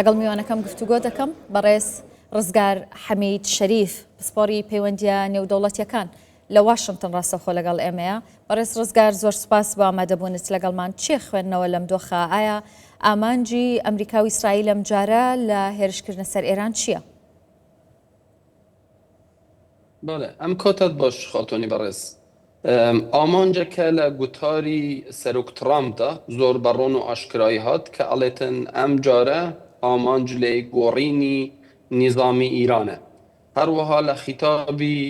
لەگەڵ میوانەکەم گفتوگۆ دەکەم بەڕێز ڕزگار حەمید شەریف پسپۆری پەیوەندیە نێودەوڵەتیەکان لە واشنگتن ڕاستەخۆ لەگەڵ ئێمەیە. بەڕێز ڕزگار زۆر سوپاس بۆ ئامادەبوونت لەگەڵمان. چێ خوێندنەوە لەم دۆخە؟ ئایا ئامانجی ئەمریکا و ئیسرائیل لەم جارە لە هێرشکردنە سەر ئێران چییە؟ بەڵێ ئەم کۆتت باش خاتۆنی بەڕێز. ئامانجەکە لە گوتاری سەرۆک ترامپدا زۆر بەڕۆن و ئاشکرایی هات کە ئەڵێتن ئەم جارە ئامانج لێ گۆڕینی نیزامی ئیرانە. هەروەها لە خیتابی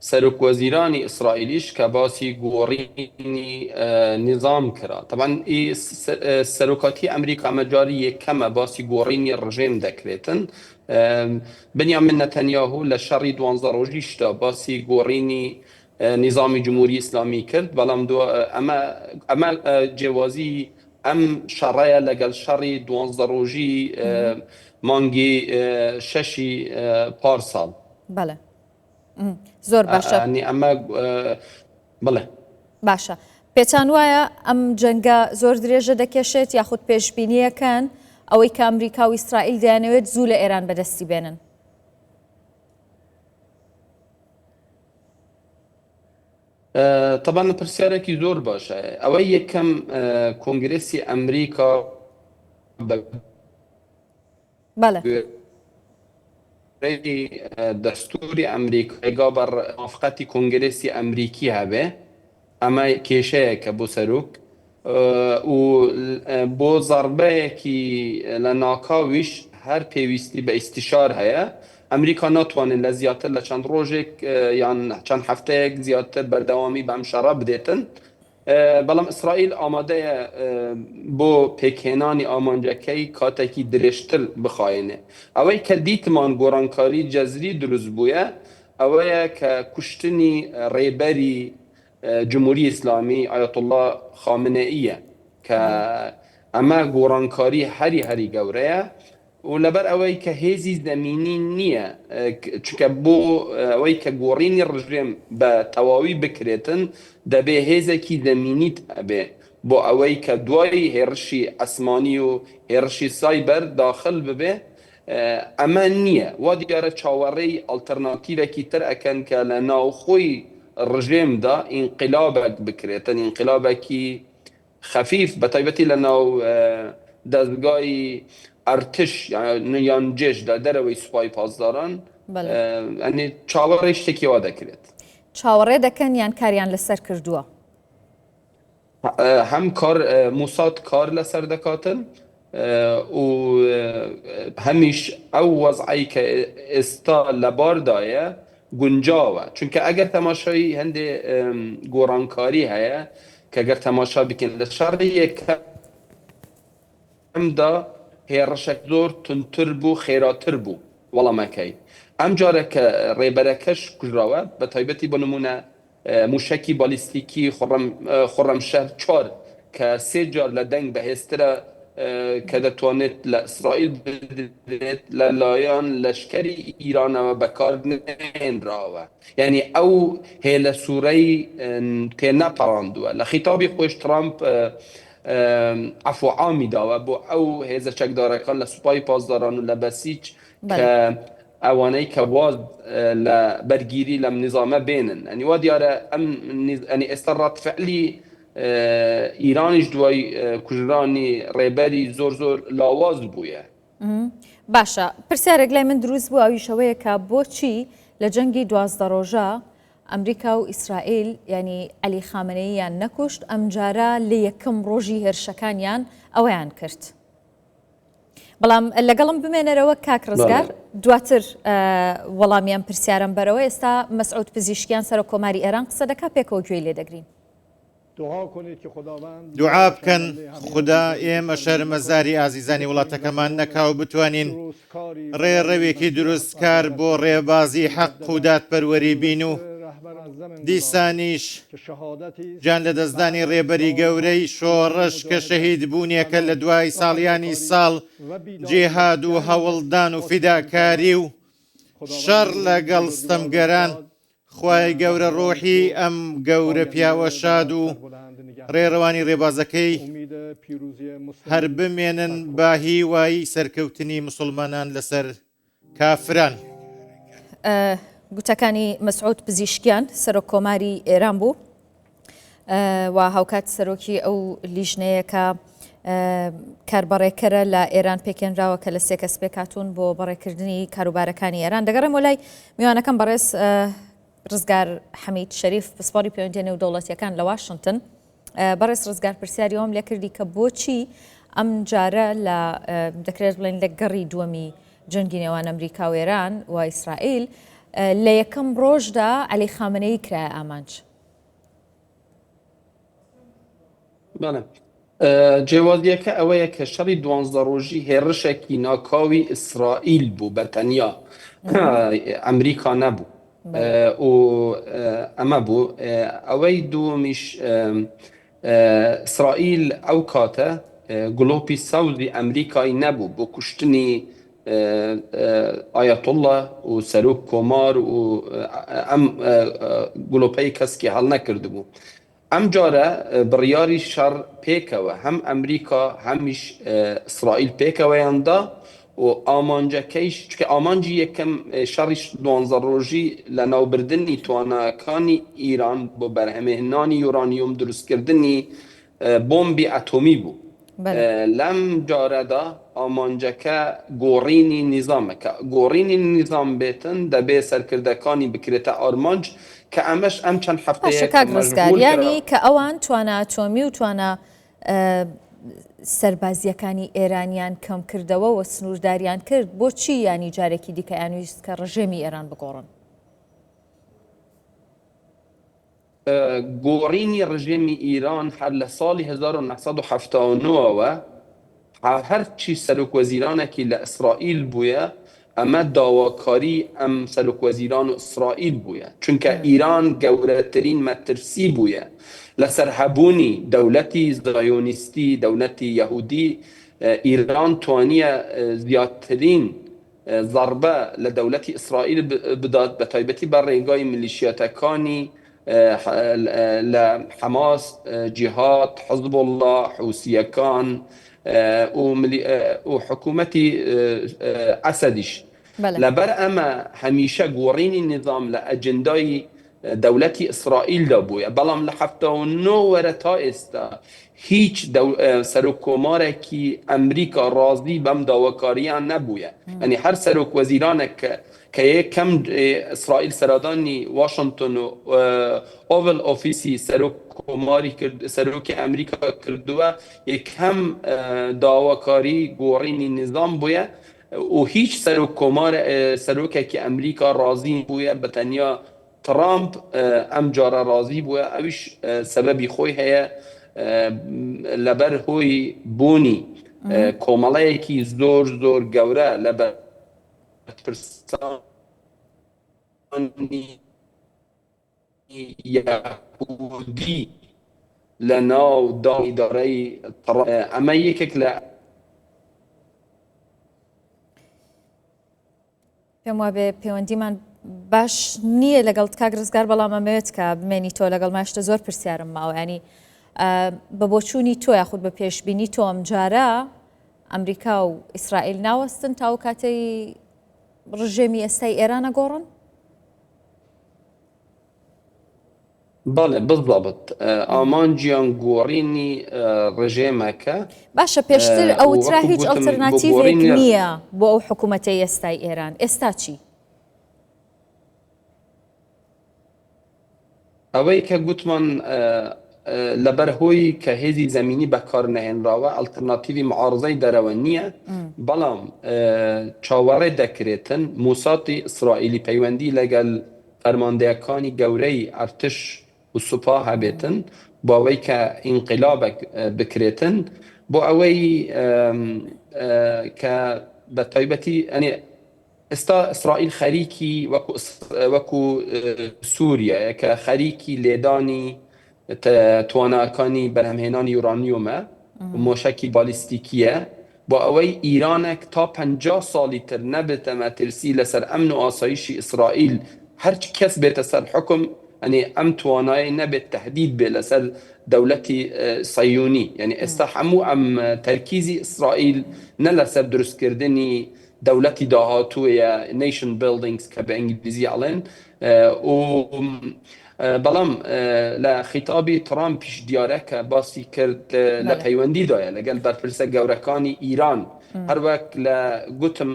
سەرۆک وەزیرانی ئیسرائیلیش کە باسی گۆڕینی نیزام کرا. طبعا سەرۆکاتی ئەمریکا ئەمە جاری یەکەمە باسی گۆڕینی ڕژێم دەکرێتن. بنیامین نەتەنیاهو لە شەڕی 12 ڕۆژیشدا باسی گۆڕینی نظامی جمهوری ئیسلامی کرد، بەڵام ئەمە جیاوازی ئەم شەڕەیە لەگەڵ شەڕی 12 ڕۆژی مانگی شەشی پارساڵ. بەڵێ زۆر باشە. ئەمە بڵێ باشە. پێچان وایە ئەم جەنگە زۆر درێژە دەکێشێت یاخود پێشبینیەکان ئەوەی کە ئەمریکا و ئیسرائیل دەیانەوێت زوو لە ئێران بەدەستی بێنن؟ طبعا پرسیارێکی زۆر باشە. ئەوەی یەکەم کۆنگرێسی ئەمریکا بەڵێ دەستوری ئەمریکا بەر موافقەتی کۆنگرێسی ئەمریکی هەبێ، ئەمە کێشەیەکە بۆ سەرۆک و بۆ زەربەیەکی لە ناکاویش هەر پێویستی بە ئیستیشار هەیە. ئەمریکا ناتوانێت لە زیاتر لە چەند ڕۆژێک یان چەند هەفتەیەک زیاتر بەردەوامی بەم شەڕە بدێتن. بەڵام ئیسرائیل ئامادەیە بۆ پێکهێنانی ئامانجەکەی کاتێکی درێژتر بخایێنێ. ئەوەی کە دیتمان گۆڕانکاری جەزری دروست بووە ئەوەیە کە کوشتنی ڕێبەری جمهوری ئیسلامی ئایەت الله خامنەئیە کە ئەمە گۆڕانکاری هەری گەورەیە و لەبەر ئەوەی کە هێزی زەمینی نییە، چکە بۆ ئەوەی کە گۆڕینی ڕژێم بە تەواوی بکرێتن دەبێ هێزێکی زەمینیت ئەبێ بۆ ئەوەی کە دوای هێرشی ئەسمانی و هێرشی سایبەر داخل ببێ. ئەمە نییە. وا دیارە چاوەڕێی ئەڵتەرناتیڤێکی تر ئەکەن کە لە ناوخۆی ڕژێمدا ئینقلابێک بکرێتن، ئینقلابێکی خەفیف بە تایبەتی لە ناو دەستگای ئەرتش یان جێشدا دەرەوەی سوپای پاسداران ئەنی چاوەڕێی شتێکی وا دەکرێت. چاوەڕێ دەکەن یان کاریان لەسەر کردووە؟ هەم کار موساد کار لەسەر دەکاتن و هەمیش ئەو وەزعی کە ئێستا لە باردایە گونجاوە، چونکە ئەگەر تەماشای هەندێ گۆڕانکاری هەیە کە گەر تەماشا بکەن لە شەڕی یەکەمدا هێرشێک زۆر تونتر بوو، خێراتر بوو وەڵامەکەی. ئەم جارە کە ڕێبەرەکەش کوژراوە، بە تایبەتی بۆ نمونە موشەکی بالیستیکی خۆڕەمشەر 4 کە 3 جار لە دەنگ بەهێزترە کە دەتوانێت لە ئیسرائیل بدرێت لەلایەن لەشکەری ئیرانەوە بەکارهێنراوە. یعنی ئەو هێلە سوورەی تێنەپەڕاندووە. لە خیتابی خۆش ترامپ عفو عامی داوە بۆ ئەو هێزە چەکدارەکان لە سوپای پاسداران و لە بەسیج کە ئەوانەی کە واز لە بەرگیری لەم نظامە بێنن. ئەنی وا دیارە ئەنی ئێستا ڕاتفعلی ئیرانیش دوای کوژرانی ڕێبەری زۆر لاواز بووە. باشە. پرسیارێک لای من دروست بوو، ئەویشەوەیە کە بۆچی لە جەنگی 12 ڕۆژە ئەمریکا و ئیسرائیل ینی عەلی خامنەییان نەکوشت، ئەمجارە لە یەکەم ڕۆژی هێرشەکانیان ئەوەیان کرد. بەڵام لەگەڵم بمێنەرەوە کاک ڕزگار، دواتر وەڵامیان پرسیارم بەرەوە. ئێستا مەسعود پزیشکیان سەر کۆماری ئێران قسە دەکات، پێکەوە گوێی لێ دەگرین. دوعا بکەن خوددا ئێمە شەرمەزاری ئازیزانی وڵاتەکەمان نەکا و بتوانین ڕێڕەوێکی دروستکار بۆ ڕێبازی حەق و دادپەروەری بین و دیسانیش جان لە دەستدانی ڕێبەری گەورەی شۆڕش کە شەهید بوونیەکە لە دوای ساڵیانی ساڵ جێهاد و هەوڵدان و فیداکاری و شەڕ لەگەڵ ستەمگەران. خوای گەورە ڕۆحی ئەم گەورە پیاوە شاد و ڕێڕەوانی ڕێبازەکەی هەر بمێنن با هیوایی سەرکەوتنی مسلمانان لەسەر کافران. گوتەکانی مەسعود پزیشکیان سەرۆک کۆماری ئێران بوو و هاوکات سەرۆکی ئەو لیژنەیە کە کاربڕێکەرە لە ئێران پێکێنراوە کە لە سێ کەس پێکاتون بۆ بەڕێکردنی کاروبارەکانی ئێران. دەگەڕێم وەلای میوانەکەم بەڕێز ڕزگار حەمید شەریف پسپۆری پەیوەندی نێودەوڵەتیەکان لە واشنگتن. بەڕێز ڕزگار پرسیاری ئەوم لێ کردی کە بۆچی ئەم جارە لە دەکرێت بڵێن لە گەڕی دووەمی جەنگی نێوان ئەمریکا و ئێران و ئیسرائیل لە یەکەم ڕۆژدا عەلی خامنەیی کرایە ئامانج. جێوازیەکە ئەوەیە کە شەڕی 12 ڕۆژی هێرشێکی ناکاوی ئیسرائیل بوو بەتەنیا ئەمریکا نەبوو و ئەمە بوو ئەوەی دووەمیش ئیسرائیل ئەو کاتە گڵۆپی سەوزی ئەمریکایی نەبوو بۆ کوشتنی ئایەتوڵڵا و سەرۆک کۆمار و ئەم گڵۆپەی کەسکی هەڵ نەکرد بوو. ئەم جارە بڕیاری شەڕ پێکەوە هەم ئەمریکا هەمیش ئیسرائیل پێکەوەیاندا و ئامانجەکەیش چکە ئامانجی یەکەم شەڕی 12 ڕۆژی لە ناوبردنی تواناکانی ئیران بۆ بەرهەمهێنانی یورانیوم دروستکردنی بۆمبی ئەتۆمی بوو. لەم جارەدا ئامانجەکە گۆڕینی نیزامەکە گۆڕینی نیزام بێتن دەبێ سەرکردەکانی بکرێتە ئارمانج کە ئەمەش ئەم چەند هەفتەیە ڕزگاریانی کە ئەوان توانە ئەتۆمی و توانە سەربازیەکانی ئێرانیان کەم کردەوە و سنوورداریان کرد بۆچی ینی جارێکی دیکە یانویست کە ڕژێمی ئێران بگۆڕن؟ گۆڕینی ڕژێمی ئیران هەر لە ساڵی 1979ەوە هەرچی سەرۆکوەزیرانێکی لە ئیسرائیل بووە ئەمە داواکاری ئەم سەرۆکوەزیران و ئیسرائیل بووە چونکە ئیران گەورەترین مەترسی بووە لەسەر هەبوونی دەوڵەتی زایۆنیستی دەوڵەتی یەهودی. ئیران توانیە زیاترین ضربە لە دەوڵەتی ئیسرائیل بدات بە تایبەتی بە ڕێگای میلیشیاتەکانی لە حەماس، جیهاد، حزب الله، حوسیەکان و حکوومەتی ئەسەدیش. لەبەر ئەمە هەمیشە گۆڕینی نظام لە ئەجندای دەوڵەتی ئیسرائیلدا بووە بەڵام لە 79 وەرە تا ئێستا هیچ سەرۆک کۆمارێکی ئەمریکا ڕازی بەم داواکاریان نەبووە. ئەنی هەر سەرۆک وەزیرانێک کە یەکەم ئیسرائیل سەردانی واشنگتن و ئۆڤل ئۆفیسی سەرۆک کۆماری سەرۆکی ئەمریکا کردووە یەکەم داواکاری گۆڕینی نظام بووە و هیچ سەرۆک کۆمار سەرۆکێکی ئەمریکا ڕازی بووە بەتەنیا ترامپ ئەم جارە ڕازی بووە ئەویش سەبەبی خۆی هەیە لەبەر هۆی بوونی کۆمەڵەیەکی زۆر زۆر گەورە لە بەرپرسانی یەهودی لە ناو ئیدارەی ئەمە یەکێک لە پێم وابێ پەیوەندیمان باش نییە لەگەڵ کاک ڕزگار بەڵام ئەمەوێت کە بمێنی تۆ لەگەڵ ماشتە زۆر پرسیارم ماوە ینی بە بۆچوونی تۆ یاخود بە پێشبینی تۆ ئەم جارە ئەمریکا و ئیسرائیل ناوەستن تا و کاتەی ڕژێمی ئێستای ئێرانە گۆڕن؟ بەڵێ بالضبط ئامانجیان گۆڕینی ڕژێمەکە باشە پێشتر ئەوترا هیچ ئەڵتەرناتیڤێک نییە بۆ ئەو حکوومەتەی ئێستای ئێران ئێستا چی؟ ئەوەی کە گوتمان لەبەر هۆی کە هێزی زەمینی بەکار نەهێنراوە ئەڵتەرناتیڤی معارزەی دەرەوە نییە بەڵام چاوەڕێ دەکرێتن موساتی ئیسرائیلی پەیوەندی لەگەل فەرماندەیەکانی گەورەی ئەرتش و سوپا هەبێتن بۆ ئەوەی کە ئینقیلابێک بکرێتن بۆ ئەوەی کە بە تایبەتی ئێستا ئیسرائیل خەریکی وەکو سووریە کە خەریکی لێدانی تواناکانی بەرهەمهێنانی یورانیومە مۆشەکی بالیستیکیە بۆ ئەوەی ئیرانێک تا 50 ساڵی تر نەبێتە مەترسی لەسەر ئەمن و ئاسایشی ئیسرائیل هەرچ کەس بێتە سەر حکم يعني ام توانای نبت تهدید به لسر دولتی صهیونی يعني استحمو ام تركيزي اسرائيل نلسر درست كردني دولتی داهاتو یا نیشن بیلدینگز که به انگلیزی علن و بەڵام لە خیتابی ترامپ پیش دیارە کە باسی کرد لە پەیوەندی دایە لەگەڵ بەرپرسە گەورەکانی ئیران هەروەک لە گوتم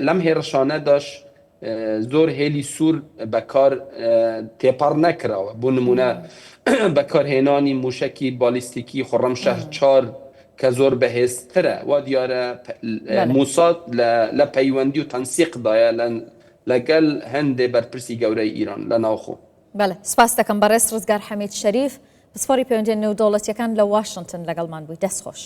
لەم هێرشانەداش زۆر هێلی سوور بەکار تێپەڕ نەکراوە بۆ نمونە بەکارهێنانی موشکی بالیستیکی خۆڕەمشەهر 4 کە زۆر بەهێزترە وا دیارە موساد لە پەیوەندی و تەنسیقدایە لەگەڵ هەندێ بەرپرسی گەورەی ئیران لە ناوخۆ. بەڵێ سپاس دەکەم بەڕێز ڕزگار حەمید شەریف پسپۆری پەیوەندی نێودەوڵەتیەکان لە واشنگتن لەگەڵمان بووی دەستخۆش.